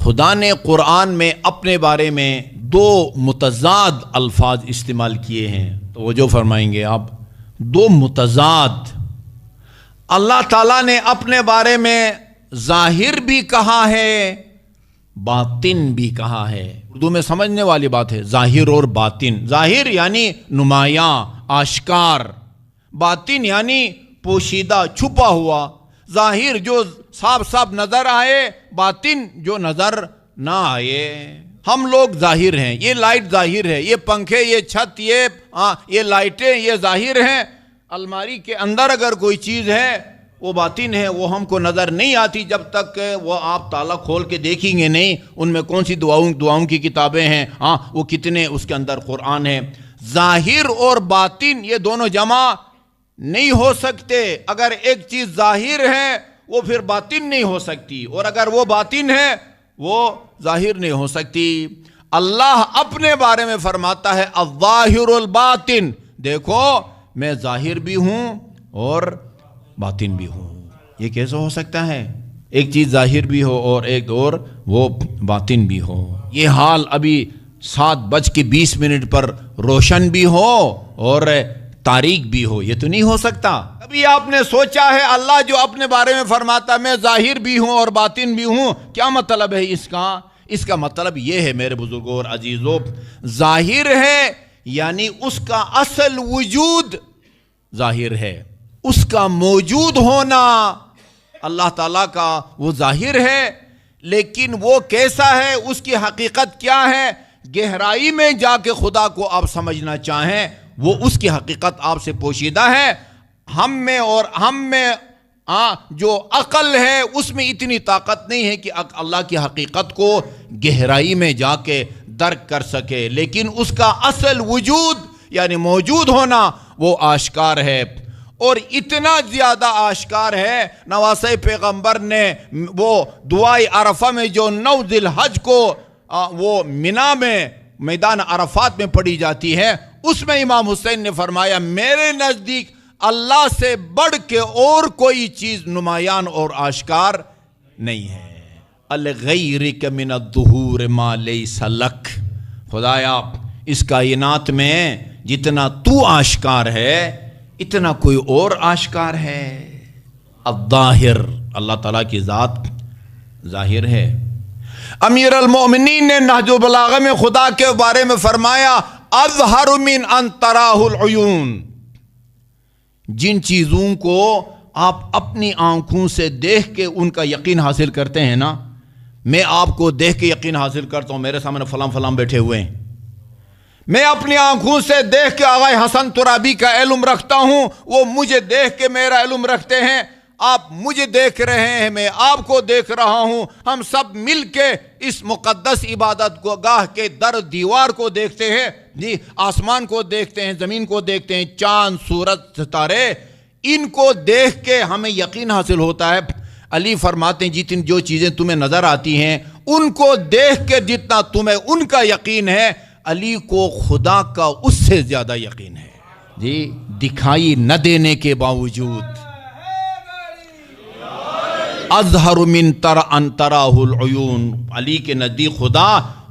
خدا نے قرآن میں اپنے بارے میں دو متضاد الفاظ استعمال کیے ہیں، تو وہ جو فرمائیں گے آپ، دو متضاد۔ اللہ تعالیٰ نے اپنے بارے میں ظاہر بھی کہا ہے، باطن بھی کہا ہے۔ اردو میں سمجھنے والی بات ہے، ظاہر اور باطن۔ ظاہر یعنی نمایاں، آشکار، باطن یعنی پوشیدہ، چھپا ہوا۔ ظاہر جو صاف صاف نظر آئے، باطن جو نظر نہ آئے۔ ہم لوگ ظاہر ہیں، یہ لائٹ ظاہر ہے، یہ پنکھے، یہ چھت، یہ لائٹیں، یہ ظاہر ہیں۔ الماری کے اندر اگر کوئی چیز ہے وہ باطن ہے، وہ ہم کو نظر نہیں آتی جب تک وہ آپ تالا کھول کے دیکھیں گے نہیں، ان میں کون سی دعاؤں کی کتابیں ہیں، وہ کتنے اس کے اندر قرآن ہے۔ ظاہر اور باطن یہ دونوں جمع نہیں ہو سکتے۔ اگر ایک چیز ظاہر ہے وہ پھر باطن نہیں ہو سکتی، اور اگر وہ باطن ہے وہ ظاہر نہیں ہو سکتی۔ اللہ اپنے بارے میں فرماتا ہے الظاہر الباطن، دیکھو میں ظاہر بھی ہوں اور باطن بھی ہوں۔ یہ کیسے ہو سکتا ہے؟ ایک چیز ظاہر بھی ہو اور ایک اور وہ باطن بھی ہو۔ یہ حال ابھی 7:20 پر روشن بھی ہو اور تاریک بھی ہو، یہ تو نہیں ہو سکتا۔ ابھی آپ نے سوچا ہے اللہ جو اپنے بارے میں فرماتا میں ظاہر بھی ہوں اور باطن بھی ہوں، کیا مطلب ہے اس کا؟ اس کا مطلب یہ ہے میرے بزرگوں اور عزیزوں، ظاہر ہے یعنی اس کا اصل وجود ظاہر ہے، اس کا موجود ہونا اللہ تعالیٰ کا وہ ظاہر ہے، لیکن وہ کیسا ہے، اس کی حقیقت کیا ہے، گہرائی میں جا کے خدا کو آپ سمجھنا چاہیں، وہ اس کی حقیقت آپ سے پوشیدہ ہے۔ ہم میں جو عقل ہے اس میں اتنی طاقت نہیں ہے کہ اللہ کی حقیقت کو گہرائی میں جا کے درک کر سکے، لیکن اس کا اصل وجود یعنی موجود ہونا وہ آشکار ہے، اور اتنا زیادہ آشکار ہے نواسۂ پیغمبر نے وہ دعائے عرفہ میں جو 9 ذی الحج کو وہ منا میں میدان عرفات میں پڑھی جاتی ہے، اس میں امام حسین نے فرمایا میرے نزدیک اللہ سے بڑھ کے اور کوئی چیز نمایاں اور آشکار نہیں ہے۔ الغیرک من الظہور ما لیس لک، خدایا اس کائنات میں جتنا تو آشکار ہے اتنا کوئی اور آشکار ہے۔ الظاہر، اللہ تعالیٰ کی ذات ظاہر ہے۔ امیر المومنین نے نہج البلاغہ میں خدا کے بارے میں فرمایا اظہر من ان تراہ العیون، جن چیزوں کو آپ اپنی آنکھوں سے دیکھ کے ان کا یقین حاصل کرتے ہیں نا، میں آپ کو دیکھ کے یقین حاصل کرتا ہوں، میرے سامنے فلاں فلاں بیٹھے ہوئے ہیں، میں اپنی آنکھوں سے دیکھ کے آغا حسن ترابی کا علم رکھتا ہوں، وہ مجھے دیکھ کے میرا علم رکھتے ہیں، آپ مجھے دیکھ رہے ہیں، میں آپ کو دیکھ رہا ہوں، ہم سب مل کے اس مقدس عبادت کو گاہ کے در دیوار کو دیکھتے ہیں، جی آسمان کو دیکھتے ہیں، زمین کو دیکھتے ہیں، چاند سورج ستارے، ان کو دیکھ کے ہمیں یقین حاصل ہوتا ہے۔ علی فرماتے ہیں جتنی جو چیزیں تمہیں نظر آتی ہیں ان کو دیکھ کے جتنا تمہیں ان کا یقین ہے، علی کو خدا کا اس سے زیادہ یقین ہے، جی دکھائی نہ دینے کے باوجود۔ اظہر من ان تراہ العیون، علی کے نزدیک خدا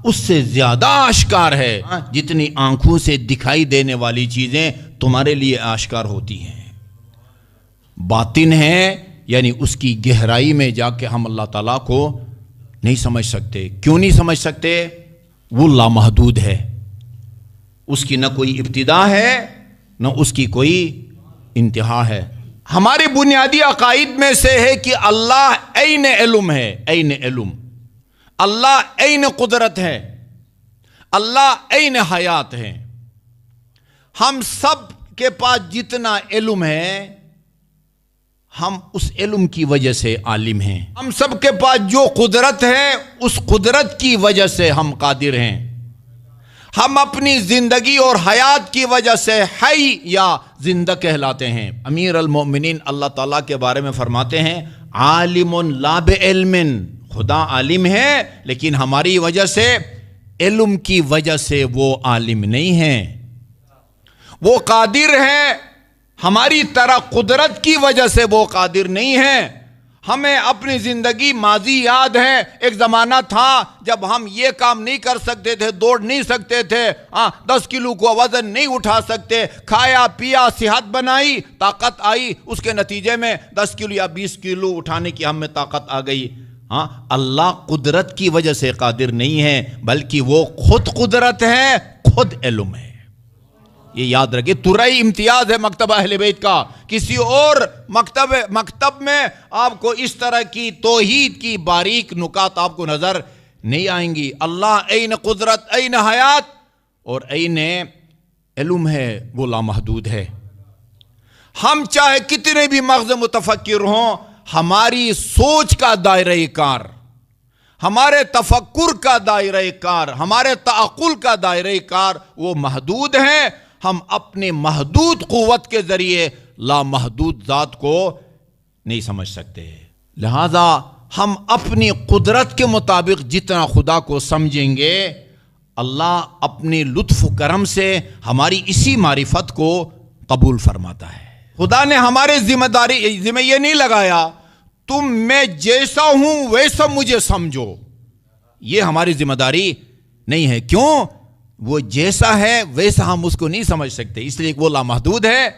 اس سے زیادہ آشکار ہے جتنی آنکھوں سے دکھائی دینے والی چیزیں تمہارے لیے آشکار ہوتی ہیں۔ باطن ہے یعنی اس کی گہرائی میں جا کے ہم اللہ تعالیٰ کو نہیں سمجھ سکتے۔ کیوں نہیں سمجھ سکتے؟ وہ لامحدود ہے، اس کی نہ کوئی ابتدا ہے نہ اس کی کوئی انتہا ہے۔ ہمارے بنیادی عقائد میں سے ہے کہ اللہ عین علم ہے، عین علم، اللہ عین قدرت ہے، اللہ عین حیات ہے۔ ہم سب کے پاس جتنا علم ہے ہم اس علم کی وجہ سے عالم ہیں، ہم سب کے پاس جو قدرت ہے اس قدرت کی وجہ سے ہم قادر ہیں، ہم اپنی زندگی اور حیات کی وجہ سے حی یا زندہ کہلاتے ہیں۔ امیر المومنین اللہ تعالیٰ کے بارے میں فرماتے ہیں عالم لا بعلم، خدا عالم ہے لیکن ہماری وجہ سے، علم کی وجہ سے وہ عالم نہیں ہیں، وہ قادر ہیں، ہماری طرح قدرت کی وجہ سے وہ قادر نہیں ہیں۔ ہمیں اپنی زندگی ماضی یاد ہے، ایک زمانہ تھا جب ہم یہ کام نہیں کر سکتے تھے، دوڑ نہیں سکتے تھے، 10 کلو کو وزن نہیں اٹھا سکتے، کھایا پیا صحت بنائی، طاقت آئی، اس کے نتیجے میں 10 کلو یا 20 کلو اٹھانے کی ہم میں طاقت آ گئی۔ اللہ قدرت کی وجہ سے قادر نہیں ہے، بلکہ وہ خود قدرت ہے، خود علم ہے۔ یہ یاد رکھیں، ترائی امتیاز ہے مکتب اہل بیت کا، کسی اور مکتب میں آپ کو اس طرح کی توحید کی باریک نکات آپ کو نظر نہیں آئیں گی۔ اللہ عین قدرت، عین حیات اور عین علم ہے، وہ لامحدود ہے۔ ہم چاہے کتنے بھی مغز متفکر ہوں، ہماری سوچ کا دائرہ کار، ہمارے تفکر کا دائرہ کار، ہمارے تعقل کا دائرہ کار وہ محدود ہے۔ ہم اپنے محدود قوت کے ذریعے لامحدود ذات کو نہیں سمجھ سکتے، لہذا ہم اپنی قدرت کے مطابق جتنا خدا کو سمجھیں گے، اللہ اپنے لطف و کرم سے ہماری اسی معرفت کو قبول فرماتا ہے۔ خدا نے ہمارے ذمہ یہ نہیں لگایا تم میں جیسا ہوں ویسا مجھے سمجھو، یہ ہماری ذمہ داری نہیں ہے۔ کیوں؟ وہ جیسا ہے ویسا ہم اس کو نہیں سمجھ سکتے، اس لیے وہ لامحدود ہے،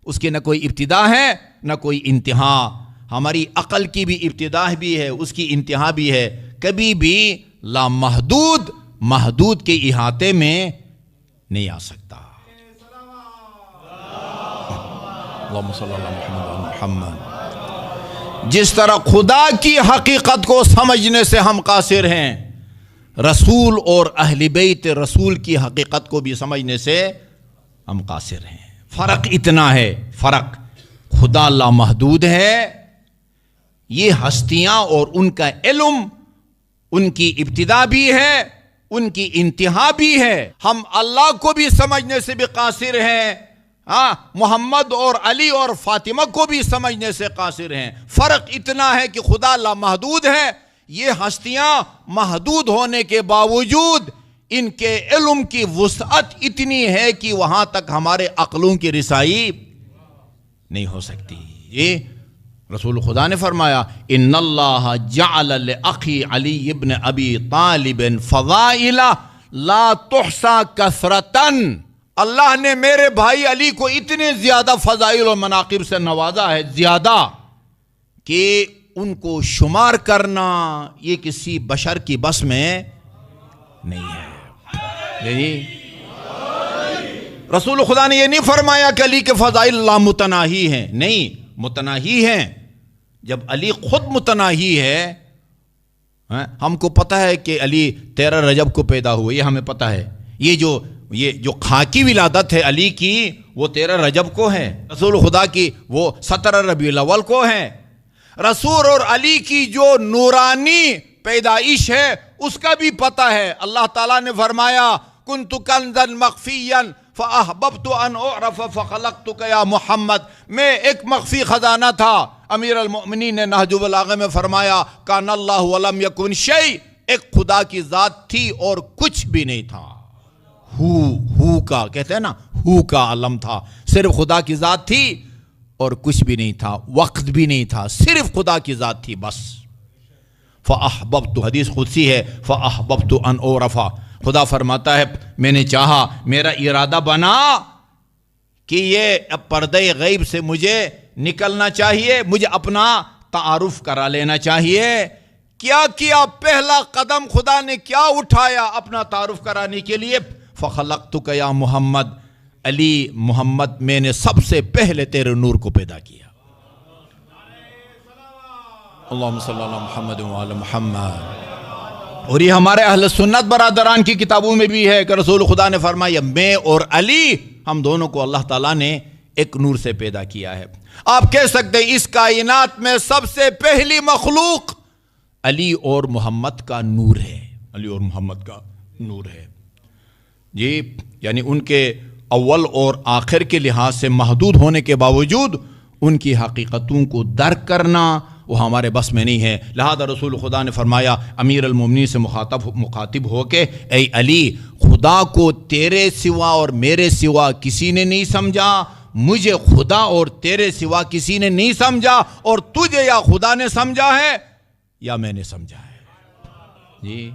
اس کی نہ کوئی ابتدا ہے نہ کوئی انتہا۔ ہماری عقل کی بھی ابتدا بھی ہے، اس کی انتہا بھی ہے، کبھی بھی لامحدود محدود کے احاطے میں نہیں آ سکتا۔ اللہم صلی اللہ علیہ محمد۔ جس طرح خدا کی حقیقت کو سمجھنے سے ہم قاصر ہیں، رسول اور اہل بیت رسول کی حقیقت کو بھی سمجھنے سے ہم قاصر ہیں۔ فرق اتنا ہے، فرق خدا لامحدود ہے، یہ ہستیاں اور ان کا علم، ان کی ابتدا بھی ہے، ان کی انتہا بھی ہے۔ ہم اللہ کو بھی سمجھنے سے بھی قاصر ہیں، محمد اور علی اور فاطمہ کو بھی سمجھنے سے قاصر ہیں۔ فرق اتنا ہے کہ خدا لامحدود ہے، یہ ہستیاں محدود ہونے کے باوجود ان کے علم کی وسعت اتنی ہے کہ وہاں تک ہمارے عقلوں کی رسائی نہیں ہو سکتی۔ یہ رسول خدا نے فرمایا، ان اللہ جعل لأخی علی ابن ابی طالب فضائل لا تحصى کثرتاً، اللہ نے میرے بھائی علی کو اتنے زیادہ فضائل و مناقب سے نوازا ہے، زیادہ کہ ان کو شمار کرنا یہ کسی بشر کی بس میں نہیں ہے۔ رسول خدا نے یہ نہیں فرمایا کہ علی کے فضائل لامتناہی ہیں، نہیں، متناہی ہیں۔ جب علی خود متناہی ہے، ہم کو پتہ ہے کہ علی 13 رجب کو پیدا ہوئے، یہ ہمیں پتہ ہے۔ یہ جو خاکی ولادت ہے علی کی وہ 13 رجب کو ہے، رسول خدا کی وہ 17 ربیع الاول کو ہے۔ رسول اور علی کی جو نورانی پیدائش ہے اس کا بھی پتہ ہے۔ اللہ تعالیٰ نے فرمایا، کنت کنزا مخفیا فاحببت ان اعرف فخلقتک یا محمد، میں ایک مخفی خزانہ تھا۔ امیر المؤمنین نے نہج البلاغہ میں فرمایا، کان اللہ ولم یکن شیء، ایک خدا کی ذات تھی اور کچھ بھی نہیں تھا۔ ہو کا کہتے ہیں نا، ہو کا عالم تھا، صرف خدا کی ذات تھی اور کچھ بھی نہیں تھا، وقت بھی نہیں تھا، صرف خدا کی ذات تھی بس۔ فاحببت، حدیث قدسی ہے، فاحببت ان اعرف، خدا فرماتا ہے میں نے چاہا، میرا ارادہ بنا کہ یہ پردہ غیب سے مجھے نکلنا چاہیے، مجھے اپنا تعارف کرا لینا چاہیے۔ کیا پہلا قدم خدا نے کیا اٹھایا اپنا تعارف کرانے کے لیے؟ فخلقتک یا محمد، علی محمد میں نے سب سے پہلے تیرے نور کو پیدا کیا۔ اللہم صلی اللہ محمد وعلی محمد۔ اور یہ ہمارے اہل سنت برادران کی کتابوں میں بھی ہے کہ رسول خدا نے فرمایا، میں اور علی ہم دونوں کو اللہ تعالیٰ نے ایک نور سے پیدا کیا ہے۔ آپ کہہ سکتے ہیں اس کائنات میں سب سے پہلی مخلوق علی اور محمد کا نور ہے، علی اور محمد کا نور ہے جی، یعنی ان کے اول اور آخر کے لحاظ سے محدود ہونے کے باوجود ان کی حقیقتوں کو درک کرنا وہ ہمارے بس میں نہیں ہے۔ لہذا رسول خدا نے فرمایا امیر المومنین سے مخاطب ہو کے، اے علی، خدا کو تیرے سوا اور میرے سوا کسی نے نہیں سمجھا، مجھے خدا اور تیرے سوا کسی نے نہیں سمجھا، اور تجھے یا خدا نے سمجھا ہے یا میں نے سمجھا ہے۔ جی